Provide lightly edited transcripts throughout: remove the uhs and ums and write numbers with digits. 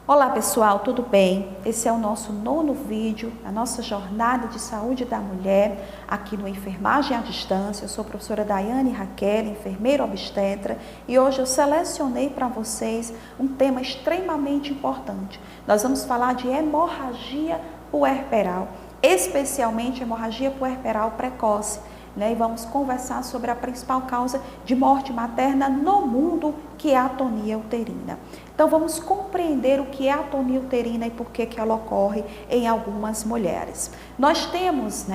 Olá pessoal, tudo bem? Esse é o nosso 9º vídeo, a nossa jornada de saúde da mulher aqui no Enfermagem à Distância. Eu sou a professora Daiane Raquel, enfermeira obstetra, e hoje eu selecionei para vocês um tema extremamente importante. Nós vamos falar de hemorragia puerperal, especialmente hemorragia puerperal precoce. E vamos conversar sobre a principal causa de morte materna no mundo, que é a atonia uterina. Então vamos compreender o que é a atonia uterina e por que ela ocorre em algumas mulheres. Nós temos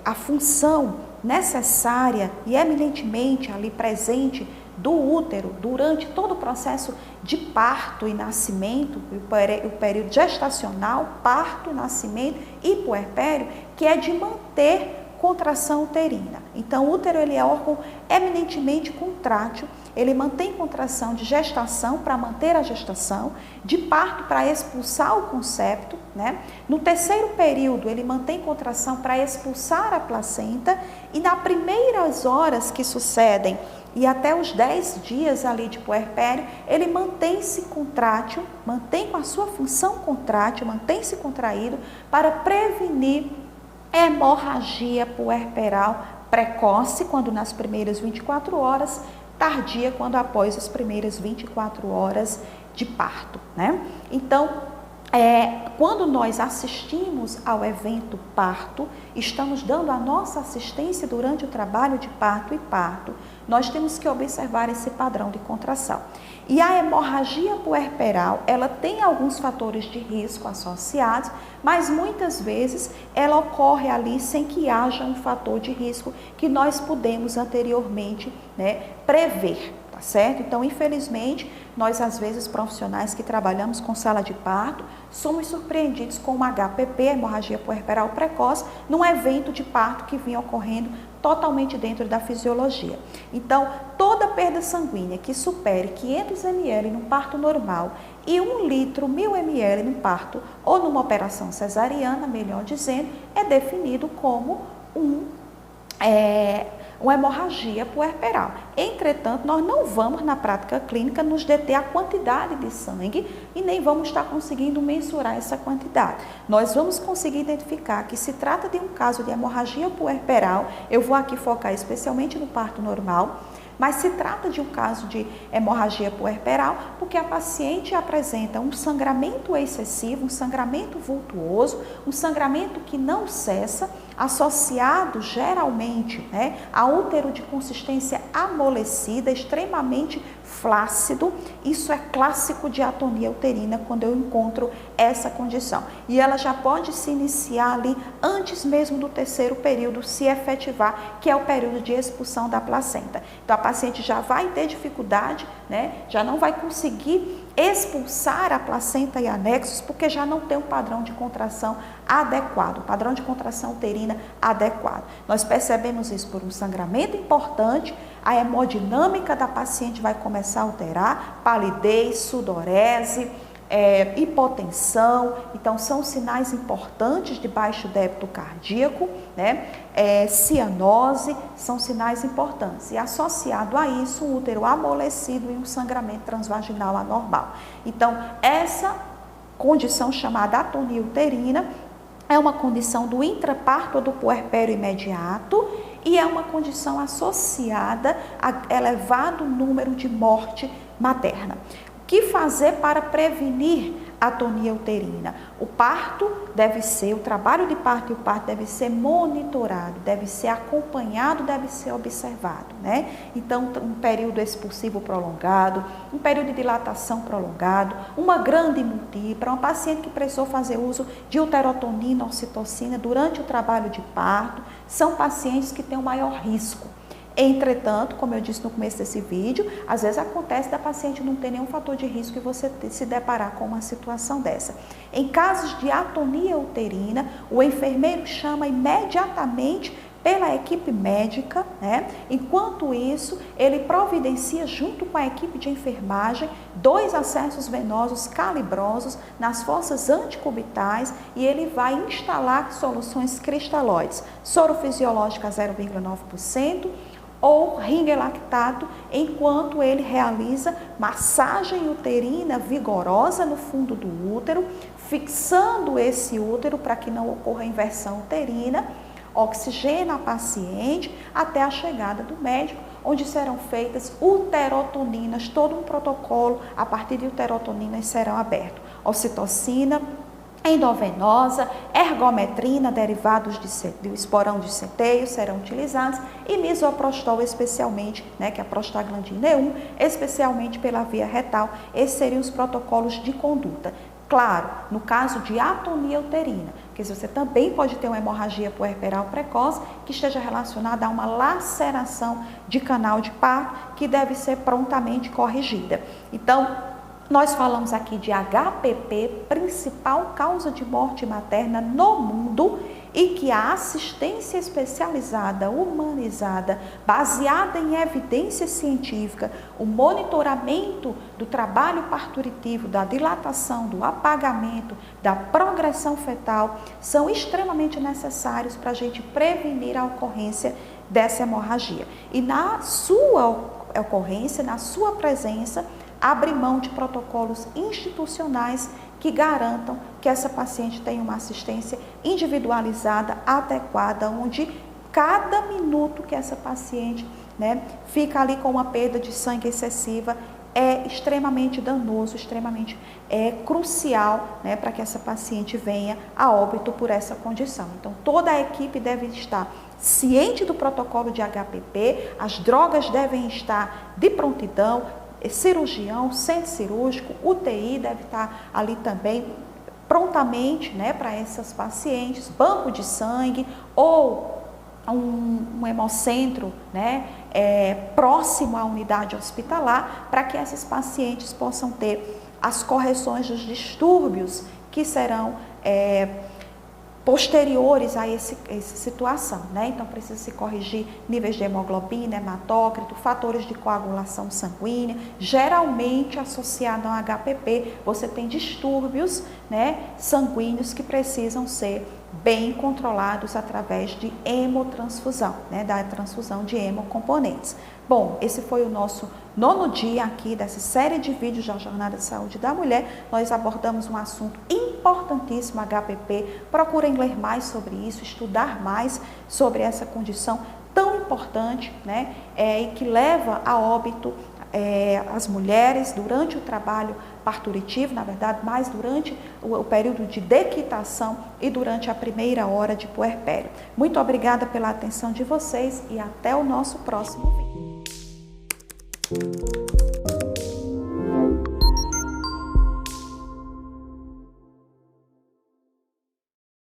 a função necessária e eminentemente ali presente do útero durante todo o processo de parto e nascimento, o período gestacional, parto, nascimento e puerpério, que é de manter contração uterina. Então, o útero ele é órgão eminentemente contrátil, ele mantém contração de gestação para manter a gestação, de parto para expulsar o concepto, No terceiro período, ele mantém contração para expulsar a placenta e nas primeiras horas que sucedem e até os 10 dias ali de puerpério, ele mantém-se contrátil, mantém com a sua função contrátil, mantém-se contraído para prevenir hemorragia puerperal precoce, quando nas primeiras 24 horas, tardia, quando após as primeiras 24 horas de parto, Então, quando nós assistimos ao evento parto, estamos dando a nossa assistência durante o trabalho de parto e parto, nós temos que observar esse padrão de contração. E a hemorragia puerperal, ela tem alguns fatores de risco associados, mas muitas vezes ela ocorre ali sem que haja um fator de risco que nós pudemos anteriormente prever. Tá certo? Então, infelizmente, nós às vezes profissionais que trabalhamos com sala de parto, somos surpreendidos com uma HPP, hemorragia puerperal precoce, num evento de parto que vinha ocorrendo totalmente dentro da fisiologia. Então, toda perda sanguínea que supere 500 ml no parto normal e 1 litro, 1000 ml no parto ou numa operação cesariana, melhor dizendo, é definido como uma hemorragia puerperal. Entretanto, nós não vamos na prática clínica nos deter a quantidade de sangue e nem vamos estar conseguindo mensurar essa quantidade. Nós vamos conseguir identificar que se trata de um caso de hemorragia puerperal, eu vou aqui focar especialmente no parto normal, mas se trata de um caso de hemorragia puerperal porque a paciente apresenta um sangramento excessivo, um sangramento vultuoso, um sangramento que não cessa, associado geralmente a útero de consistência amolecida, extremamente flácido. Isso é clássico de atonia uterina quando eu encontro essa condição. E ela já pode se iniciar ali antes mesmo do terceiro período se efetivar, que é o período de expulsão da placenta. Então a paciente já vai ter dificuldade, já não vai conseguir expulsar a placenta e anexos, porque já não tem um padrão de contração adequado, padrão de contração uterina adequado. Nós percebemos isso por um sangramento importante, a hemodinâmica da paciente vai começar a alterar, palidez, sudorese, hipotensão, então são sinais importantes de baixo débito cardíaco, cianose, são sinais importantes. E associado a isso, um útero amolecido e um sangramento transvaginal anormal. Então, essa condição chamada atonia uterina é uma condição do intraparto ou do puerpério imediato e é uma condição associada a elevado número de morte materna. O que fazer para prevenir a atonia uterina? O trabalho de parto e o parto deve ser monitorado, deve ser acompanhado, deve ser observado, Então, um período expulsivo prolongado, um período de dilatação prolongado, uma grande multipla, uma paciente que precisou fazer uso de uterotonina, ocitocina durante o trabalho de parto, são pacientes que têm o maior risco. Entretanto, como eu disse no começo desse vídeo, às vezes acontece da paciente não ter nenhum fator de risco e você se deparar com uma situação dessa. Em casos de atonia uterina, o enfermeiro chama imediatamente pela equipe médica, Enquanto isso, ele providencia junto com a equipe de enfermagem 2 acessos venosos calibrosos nas fossas anticubitais e ele vai instalar soluções cristalóides, soro fisiológico a 0,9%, ou ringelactato, enquanto ele realiza massagem uterina vigorosa no fundo do útero, fixando esse útero para que não ocorra inversão uterina, oxigena a paciente até a chegada do médico, onde serão feitas uterotoninas, todo um protocolo, a partir de uterotoninas serão abertos. Ocitocina endovenosa, ergometrina, derivados do esporão de centeio serão utilizados e misoprostol especialmente, que é a prostaglandina E1, especialmente pela via retal. Esses seriam os protocolos de conduta. Claro, no caso de atonia uterina, porque você também pode ter uma hemorragia puerperal precoce que esteja relacionada a uma laceração de canal de parto que deve ser prontamente corrigida. Então, nós falamos aqui de HPP, principal causa de morte materna no mundo, e que a assistência especializada, humanizada, baseada em evidência científica, o monitoramento do trabalho parturitivo, da dilatação, do apagamento, da progressão fetal, são extremamente necessários para a gente prevenir a ocorrência dessa hemorragia. E na sua ocorrência, na sua presença, abre mão de protocolos institucionais que garantam que essa paciente tenha uma assistência individualizada, adequada, onde cada minuto que essa paciente fica ali com uma perda de sangue excessiva é extremamente danoso, extremamente crucial, para que essa paciente venha a óbito por essa condição. Então, toda a equipe deve estar ciente do protocolo de HPP, as drogas devem estar de prontidão, cirurgião, centro cirúrgico, UTI deve estar ali também prontamente, para essas pacientes, banco de sangue ou um hemocentro, próximo à unidade hospitalar, para que essas pacientes possam ter as correções dos distúrbios que serão posteriores a essa situação, Então, precisa se corrigir níveis de hemoglobina, hematócrito, fatores de coagulação sanguínea. Geralmente, associado ao HPP, você tem distúrbios, sanguíneos que precisam ser bem controlados através de hemotransfusão, da transfusão de hemocomponentes. Bom, esse foi o nosso 9º dia aqui dessa série de vídeos da Jornada de Saúde da Mulher. Nós abordamos um assunto importantíssimo, HPP. Procurem ler mais sobre isso, estudar mais sobre essa condição tão importante, e que leva a óbito as mulheres durante o trabalho parturitivo, na verdade, mais durante o período de dequitação e durante a primeira hora de puerpério. Muito obrigada pela atenção de vocês e até o nosso próximo vídeo.